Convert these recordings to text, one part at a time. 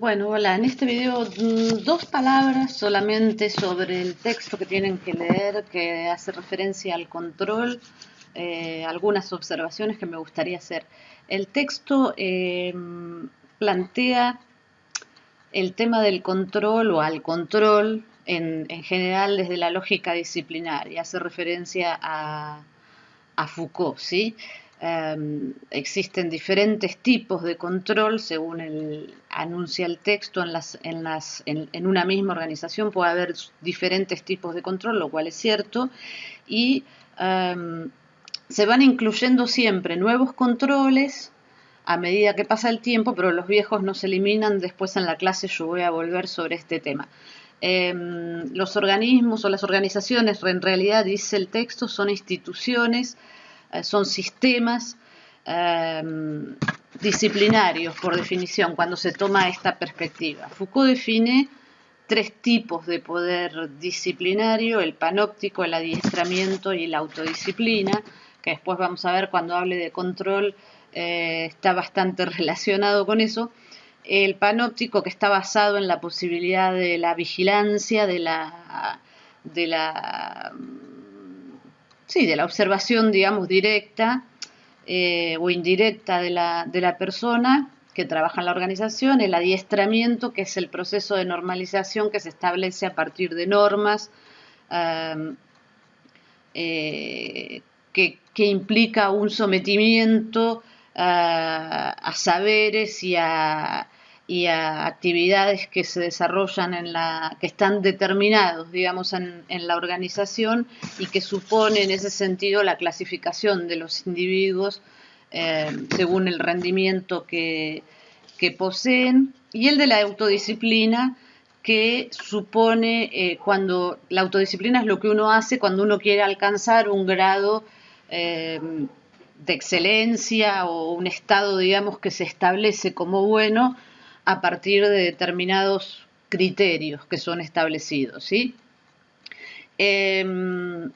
Bueno, hola, en este video dos palabras solamente sobre el texto que tienen que leer, que hace referencia al control, algunas observaciones que me gustaría hacer. El texto plantea el tema del control o al control en general desde la lógica disciplinaria, hace referencia a Foucault, ¿sí? Existen diferentes tipos de control según anuncia el texto. En una misma organización puede haber diferentes tipos de control, lo cual es cierto, y se van incluyendo siempre nuevos controles a medida que pasa el tiempo, pero los viejos no se eliminan. Después en la clase yo voy a volver sobre este tema. Los organismos o las organizaciones, en realidad dice el texto, son instituciones, son sistemas disciplinarios, por definición, cuando se toma esta perspectiva. Foucault define tres tipos de poder disciplinario: el panóptico, el adiestramiento y la autodisciplina, que después vamos a ver cuando hable de control, está bastante relacionado con eso. El panóptico, que está basado en la posibilidad de la vigilancia, de la observación, digamos, directa o indirecta de la persona que trabaja en la organización. El adiestramiento, que es el proceso de normalización que se establece a partir de normas, que implica un sometimiento a saberes y a actividades que se desarrollan que están determinados, digamos, en la organización, y que supone en ese sentido la clasificación de los individuos según el rendimiento que poseen. Y el de la autodisciplina, que supone cuando la autodisciplina es lo que uno hace cuando uno quiere alcanzar un grado de excelencia o un estado, digamos, que se establece como bueno a partir de determinados criterios que son establecidos, ¿sí? En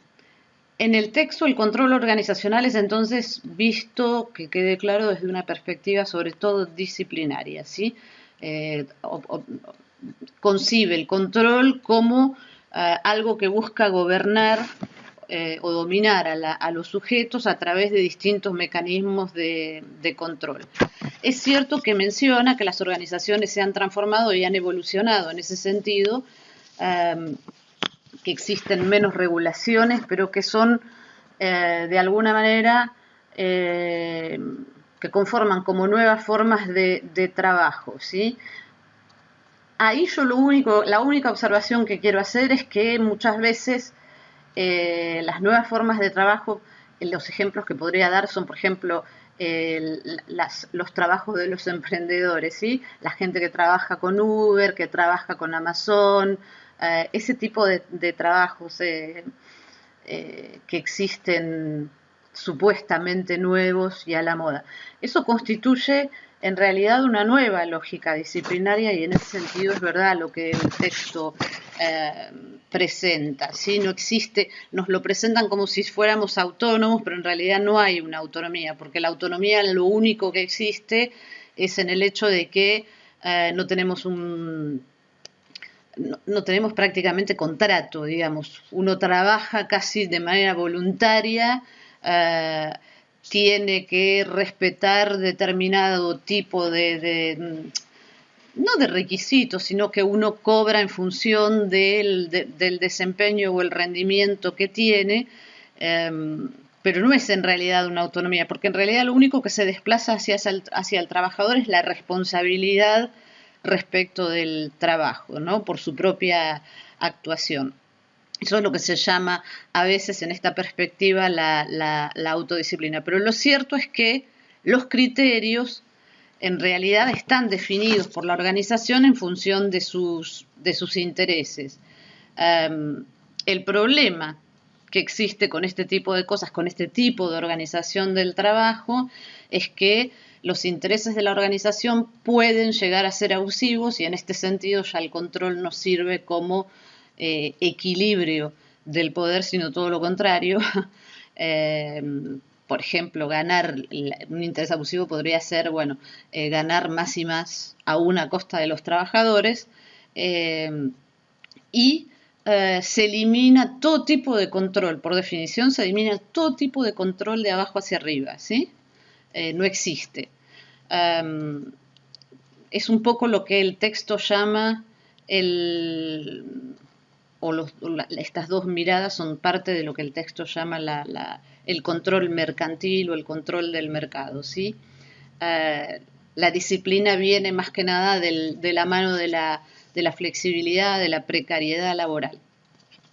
el texto, el control organizacional es entonces visto, que quede claro, desde una perspectiva sobre todo disciplinaria, ¿sí? Concibe el control como algo que busca gobernar o dominar a los sujetos a través de distintos mecanismos de control. Es cierto que menciona que las organizaciones se han transformado y han evolucionado en ese sentido, que existen menos regulaciones, pero que son de alguna manera que conforman como nuevas formas de trabajo, ¿sí? Ahí yo la única observación que quiero hacer es que muchas veces las nuevas formas de trabajo, los ejemplos que podría dar son, por ejemplo, los trabajos de los emprendedores, ¿sí? La gente que trabaja con Uber, que trabaja con Amazon, ese tipo de trabajos que existen supuestamente nuevos y a la moda. Eso constituye en realidad una nueva lógica disciplinaria, y en ese sentido es verdad lo que el texto presenta, ¿sí? No existe, nos lo presentan como si fuéramos autónomos, pero en realidad no hay una autonomía, porque la autonomía, lo único que existe es en el hecho de que no tenemos prácticamente contrato, digamos. Uno trabaja casi de manera voluntaria, tiene que respetar determinado tipo no de requisitos, sino que uno cobra en función del desempeño o el rendimiento que tiene, pero no es en realidad una autonomía, porque en realidad lo único que se desplaza hacia el trabajador es la responsabilidad respecto del trabajo, ¿no? Por su propia actuación. Eso es lo que se llama a veces en esta perspectiva la autodisciplina. Pero lo cierto es que los criterios en realidad están definidos por la organización en función de sus intereses. El problema que existe con este tipo de cosas, con este tipo de organización del trabajo, es que los intereses de la organización pueden llegar a ser abusivos, y en este sentido ya el control no sirve como equilibrio del poder, sino todo lo contrario. por ejemplo, un interés abusivo podría ser, bueno, ganar más y más aún a costa de los trabajadores, y se elimina todo tipo de control, por definición se elimina todo tipo de control de abajo hacia arriba, ¿sí? No existe. Es un poco lo que el texto llama estas dos miradas son parte de lo que el texto llama el control mercantil o el control del mercado, ¿sí? La disciplina viene más que nada de la mano de la flexibilidad, de la precariedad laboral.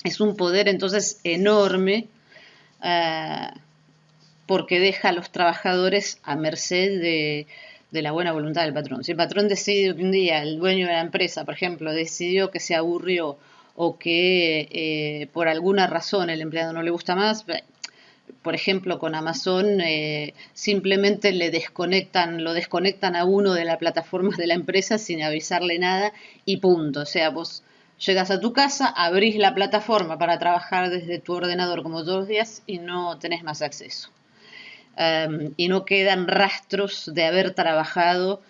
Es un poder entonces enorme, porque deja a los trabajadores a merced de la buena voluntad del patrón. Si el patrón decide que un día el dueño de la empresa, por ejemplo, decidió que se aburrió o que por alguna razón el empleado no le gusta más, por ejemplo, con Amazon, simplemente lo desconectan a uno de las plataformas de la empresa sin avisarle nada y punto. O sea, vos llegas a tu casa, abrís la plataforma para trabajar desde tu ordenador como todos los días y no tenés más acceso. Y no quedan rastros de haber trabajado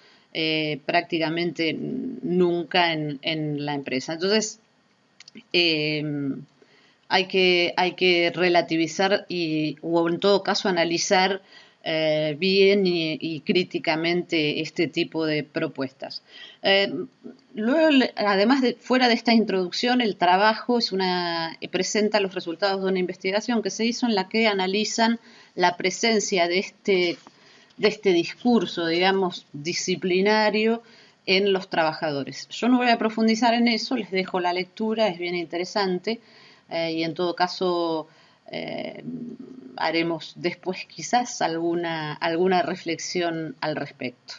prácticamente nunca en la empresa. Entonces, hay que relativizar o en todo caso analizar bien y críticamente este tipo de propuestas. Luego, además fuera de esta introducción, el trabajo presenta los resultados de una investigación que se hizo en la que analizan la presencia de este discurso, digamos, disciplinario en los trabajadores. Yo no voy a profundizar en eso, les dejo la lectura, es bien interesante, y en todo caso haremos después quizás alguna reflexión al respecto.